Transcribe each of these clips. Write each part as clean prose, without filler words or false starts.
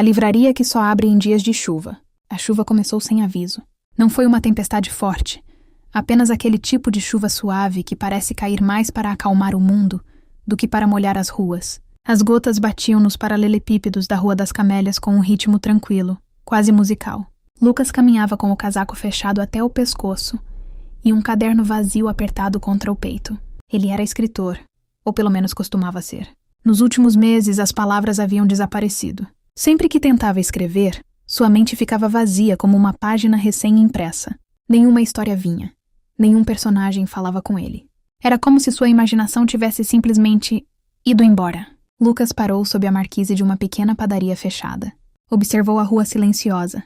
A livraria que só abre em dias de chuva. A chuva começou sem aviso. Não foi uma tempestade forte, apenas aquele tipo de chuva suave que parece cair mais para acalmar o mundo do que para molhar as ruas. As gotas batiam nos paralelepípedos da Rua das Camélias com um ritmo tranquilo, quase musical. Lucas caminhava com o casaco fechado até o pescoço e um caderno vazio apertado contra o peito. Ele era escritor, ou pelo menos costumava ser. Nos últimos meses, as palavras haviam desaparecido. Sempre que tentava escrever, sua mente ficava vazia como uma página recém-impressa. Nenhuma história vinha. Nenhum personagem falava com ele. Era como se sua imaginação tivesse simplesmente ido embora. Lucas parou sob a marquise de uma pequena padaria fechada. Observou a rua silenciosa.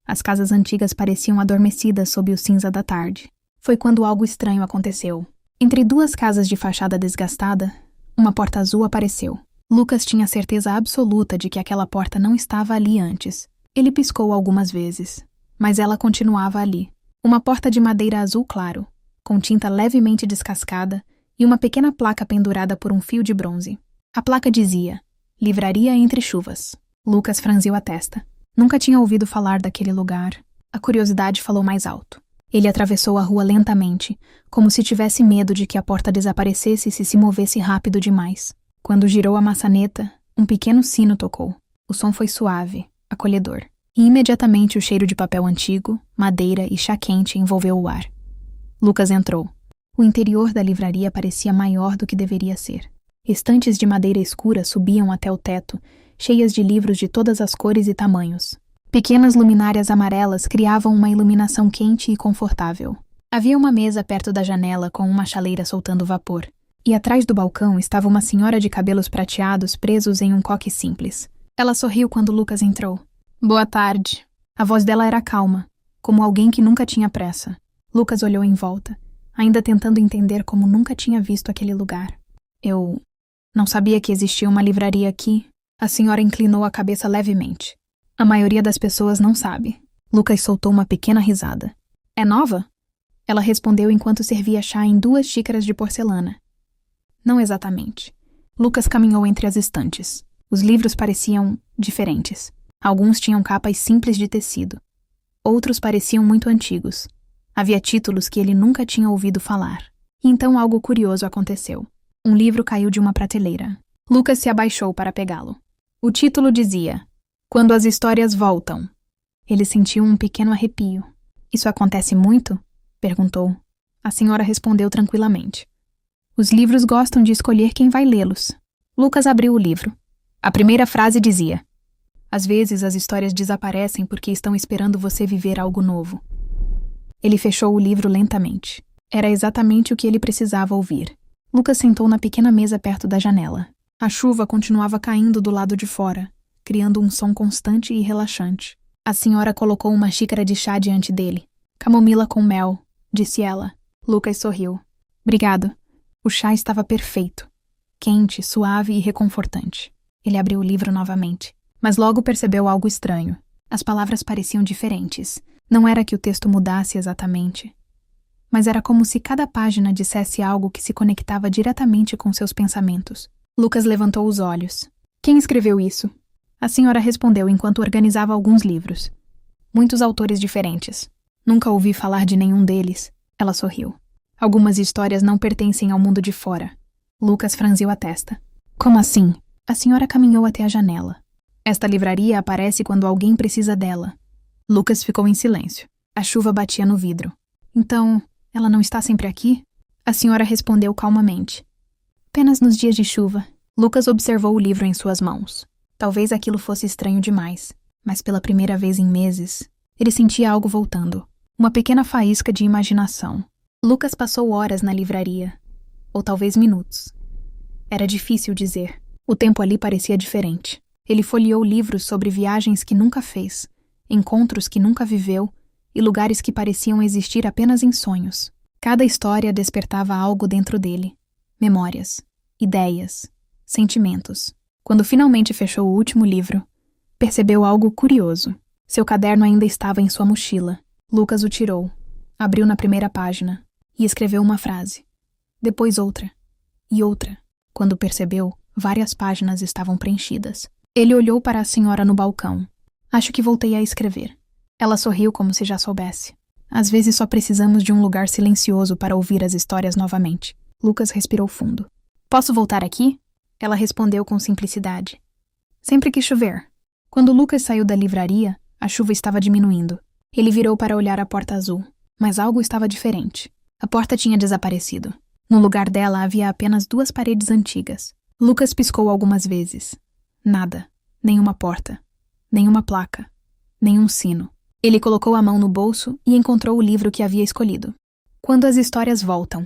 As casas antigas pareciam adormecidas sob o cinza da tarde. Foi quando algo estranho aconteceu. Entre duas casas de fachada desgastada, uma porta azul apareceu. Lucas tinha certeza absoluta de que aquela porta não estava ali antes. Ele piscou algumas vezes, mas ela continuava ali. Uma porta de madeira azul claro, com tinta levemente descascada e uma pequena placa pendurada por um fio de bronze. A placa dizia: Livraria Entre Chuvas. Lucas franziu a testa. Nunca tinha ouvido falar daquele lugar. A curiosidade falou mais alto. Ele atravessou a rua lentamente, como se tivesse medo de que a porta desaparecesse se movesse rápido demais. Quando girou a maçaneta, um pequeno sino tocou. O som foi suave, acolhedor. E imediatamente o cheiro de papel antigo, madeira e chá quente envolveu o ar. Lucas entrou. O interior da livraria parecia maior do que deveria ser. Estantes de madeira escura subiam até o teto, cheias de livros de todas as cores e tamanhos. Pequenas luminárias amarelas criavam uma iluminação quente e confortável. Havia uma mesa perto da janela com uma chaleira soltando vapor. E atrás do balcão estava uma senhora de cabelos prateados presos em um coque simples. Ela sorriu quando Lucas entrou. Boa tarde. A voz dela era calma, como alguém que nunca tinha pressa. Lucas olhou em volta, ainda tentando entender como nunca tinha visto aquele lugar. Eu não sabia que existia uma livraria aqui. A senhora inclinou a cabeça levemente. A maioria das pessoas não sabe. Lucas soltou uma pequena risada. É nova? Ela respondeu enquanto servia chá em 2 xícaras de porcelana. Não exatamente. Lucas caminhou entre as estantes. Os livros pareciam diferentes. Alguns tinham capas simples de tecido. Outros pareciam muito antigos. Havia títulos que ele nunca tinha ouvido falar. E então algo curioso aconteceu. Um livro caiu de uma prateleira. Lucas se abaixou para pegá-lo. O título dizia: Quando as histórias voltam. Ele sentiu um pequeno arrepio. Isso acontece muito? Perguntou. A senhora respondeu tranquilamente. Os livros gostam de escolher quem vai lê-los. Lucas abriu o livro. A primeira frase dizia: Às vezes as histórias desaparecem porque estão esperando você viver algo novo. Ele fechou o livro lentamente. Era exatamente o que ele precisava ouvir. Lucas sentou na pequena mesa perto da janela. A chuva continuava caindo do lado de fora, criando um som constante e relaxante. A senhora colocou uma xícara de chá diante dele. Camomila com mel, disse ela. Lucas sorriu. Obrigado. O chá estava perfeito. Quente, suave e reconfortante. Ele abriu o livro novamente, mas logo percebeu algo estranho. As palavras pareciam diferentes. Não era que o texto mudasse exatamente, mas era como se cada página dissesse algo que se conectava diretamente com seus pensamentos. Lucas levantou os olhos. Quem escreveu isso? A senhora respondeu enquanto organizava alguns livros. Muitos autores diferentes. Nunca ouvi falar de nenhum deles. Ela sorriu. Algumas histórias não pertencem ao mundo de fora. Lucas franziu a testa. Como assim? A senhora caminhou até a janela. Esta livraria aparece quando alguém precisa dela. Lucas ficou em silêncio. A chuva batia no vidro. Então, ela não está sempre aqui? A senhora respondeu calmamente. Apenas nos dias de chuva. Lucas observou o livro em suas mãos. Talvez aquilo fosse estranho demais, mas pela primeira vez em meses, ele sentia algo voltando. Uma pequena faísca de imaginação. Lucas passou horas na livraria, ou talvez minutos. Era difícil dizer. O tempo ali parecia diferente. Ele folheou livros sobre viagens que nunca fez, encontros que nunca viveu e lugares que pareciam existir apenas em sonhos. Cada história despertava algo dentro dele. Memórias, ideias, sentimentos. Quando finalmente fechou o último livro, percebeu algo curioso. Seu caderno ainda estava em sua mochila. Lucas o tirou, abriu na primeira página e escreveu uma frase. Depois outra. E outra. Quando percebeu, várias páginas estavam preenchidas. Ele olhou para a senhora no balcão. Acho que voltei a escrever. Ela sorriu como se já soubesse. Às vezes só precisamos de um lugar silencioso para ouvir as histórias novamente. Lucas respirou fundo. Posso voltar aqui? Ela respondeu com simplicidade. Sempre que chover. Quando Lucas saiu da livraria, a chuva estava diminuindo. Ele virou para olhar a porta azul, mas algo estava diferente. A porta tinha desaparecido. No lugar dela havia apenas 2 paredes antigas. Lucas piscou algumas vezes. Nada. Nenhuma porta. Nenhuma placa. Nenhum sino. Ele colocou a mão no bolso e encontrou o livro que havia escolhido. Quando as histórias voltam.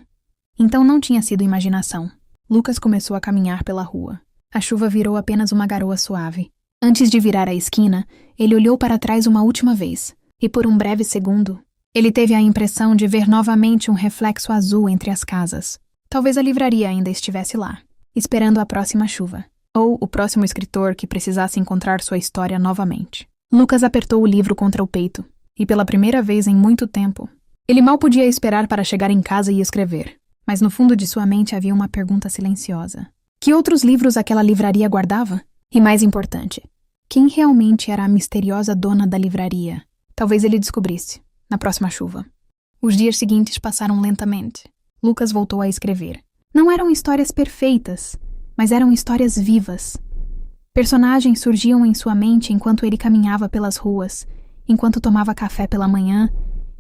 Então não tinha sido imaginação. Lucas começou a caminhar pela rua. A chuva virou apenas uma garoa suave. Antes de virar a esquina, ele olhou para trás uma última vez, e por um breve segundo, ele teve a impressão de ver novamente um reflexo azul entre as casas. Talvez a livraria ainda estivesse lá, esperando a próxima chuva, ou o próximo escritor que precisasse encontrar sua história novamente. Lucas apertou o livro contra o peito, e pela primeira vez em muito tempo, ele mal podia esperar para chegar em casa e escrever. Mas no fundo de sua mente havia uma pergunta silenciosa. Que outros livros aquela livraria guardava? E mais importante, quem realmente era a misteriosa dona da livraria? Talvez ele descobrisse, na próxima chuva. Os dias seguintes passaram lentamente. Lucas voltou a escrever. Não eram histórias perfeitas, mas eram histórias vivas. Personagens surgiam em sua mente enquanto ele caminhava pelas ruas, enquanto tomava café pela manhã,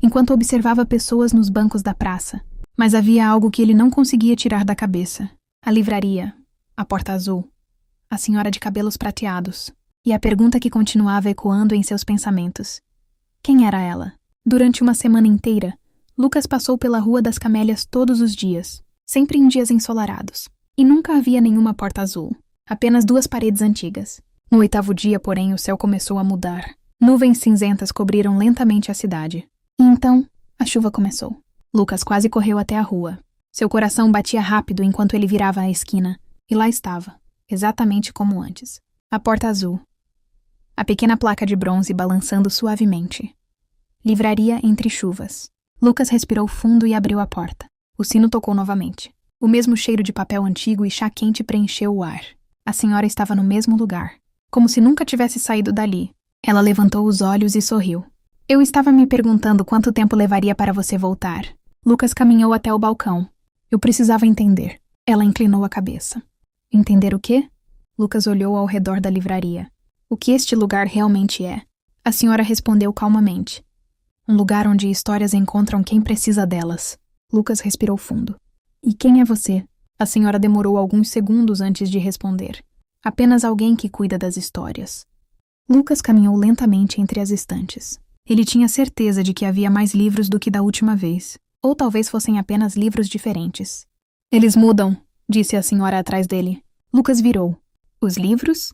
enquanto observava pessoas nos bancos da praça. Mas havia algo que ele não conseguia tirar da cabeça. A livraria, a porta azul, a senhora de cabelos prateados, e a pergunta que continuava ecoando em seus pensamentos. Quem era ela? Durante uma semana inteira, Lucas passou pela Rua das Camélias todos os dias, sempre em dias ensolarados, e nunca havia nenhuma porta azul, apenas 2 paredes antigas. No 8º dia, porém, o céu começou a mudar. Nuvens cinzentas cobriram lentamente a cidade. E então, a chuva começou. Lucas quase correu até a rua. Seu coração batia rápido enquanto ele virava a esquina, e lá estava, exatamente como antes. A porta azul. A pequena placa de bronze balançando suavemente. Livraria entre chuvas. Lucas respirou fundo e abriu a porta. O sino tocou novamente. O mesmo cheiro de papel antigo e chá quente preencheu o ar. A senhora estava no mesmo lugar, como se nunca tivesse saído dali. Ela levantou os olhos e sorriu. Eu estava me perguntando quanto tempo levaria para você voltar. Lucas caminhou até o balcão. Eu precisava entender. Ela inclinou a cabeça. Entender o quê? Lucas olhou ao redor da livraria. O que este lugar realmente é? A senhora respondeu calmamente. Um lugar onde histórias encontram quem precisa delas. Lucas respirou fundo. E quem é você? A senhora demorou alguns segundos antes de responder. Apenas alguém que cuida das histórias. Lucas caminhou lentamente entre as estantes. Ele tinha certeza de que havia mais livros do que da última vez. Ou talvez fossem apenas livros diferentes. Eles mudam, disse a senhora atrás dele. Lucas virou. Os livros?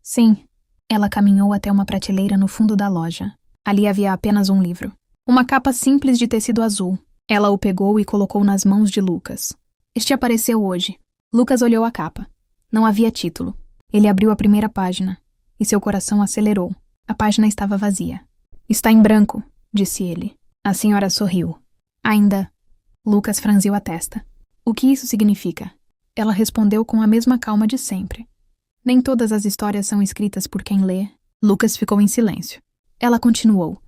Sim. Ela caminhou até uma prateleira no fundo da loja. Ali havia apenas um livro. Uma capa simples de tecido azul. Ela o pegou e colocou nas mãos de Lucas. Este apareceu hoje. Lucas olhou a capa. Não havia título. Ele abriu a primeira página. E seu coração acelerou. A página estava vazia. Está em branco, disse ele. A senhora sorriu. Ainda. Lucas franziu a testa. O que isso significa? Ela respondeu com a mesma calma de sempre. Nem todas as histórias são escritas por quem lê. Lucas ficou em silêncio. Ela continuou.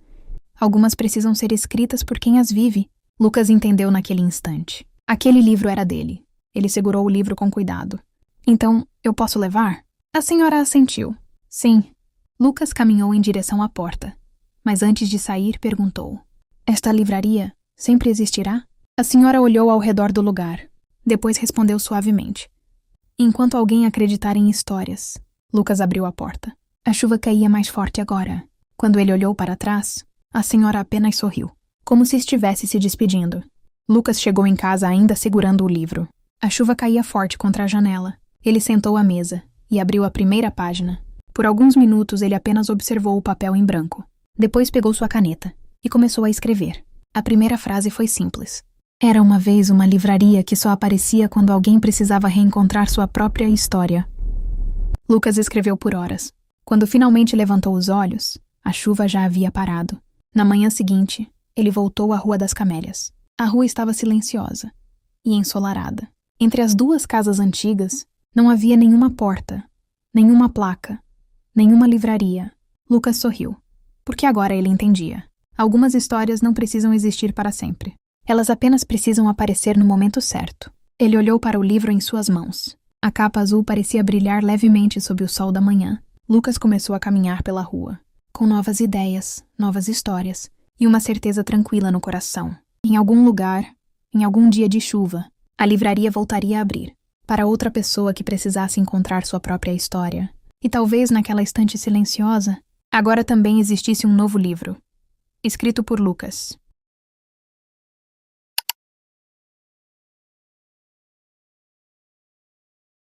Algumas precisam ser escritas por quem as vive. Lucas entendeu naquele instante. Aquele livro era dele. Ele segurou o livro com cuidado. Então, eu posso levar? A senhora assentiu. Sim. Lucas caminhou em direção à porta. Mas antes de sair, perguntou. Esta livraria sempre existirá? A senhora olhou ao redor do lugar. Depois respondeu suavemente. Enquanto alguém acreditar em histórias. Lucas abriu a porta. A chuva caía mais forte agora. Quando ele olhou para trás, a senhora apenas sorriu, como se estivesse se despedindo. Lucas chegou em casa ainda segurando o livro. A chuva caía forte contra a janela. Ele sentou à mesa e abriu a primeira página. Por alguns minutos ele apenas observou o papel em branco. Depois pegou sua caneta e começou a escrever. A primeira frase foi simples. Era uma vez uma livraria que só aparecia quando alguém precisava reencontrar sua própria história. Lucas escreveu por horas. Quando finalmente levantou os olhos, a chuva já havia parado. Na manhã seguinte, ele voltou à Rua das Camélias. A rua estava silenciosa e ensolarada. Entre as 2 casas antigas, não havia nenhuma porta, nenhuma placa, Nenhuma livraria. Lucas sorriu. Porque agora ele entendia. Algumas histórias não precisam existir para sempre. Elas apenas precisam aparecer no momento certo. Ele olhou para o livro em suas mãos. A capa azul parecia brilhar levemente sob o sol da manhã. Lucas começou a caminhar pela rua, com novas ideias, novas histórias e uma certeza tranquila no coração. Em algum lugar, em algum dia de chuva, a livraria voltaria a abrir, para outra pessoa que precisasse encontrar sua própria história. E talvez naquela estante silenciosa, agora também existisse um novo livro, escrito por Lucas.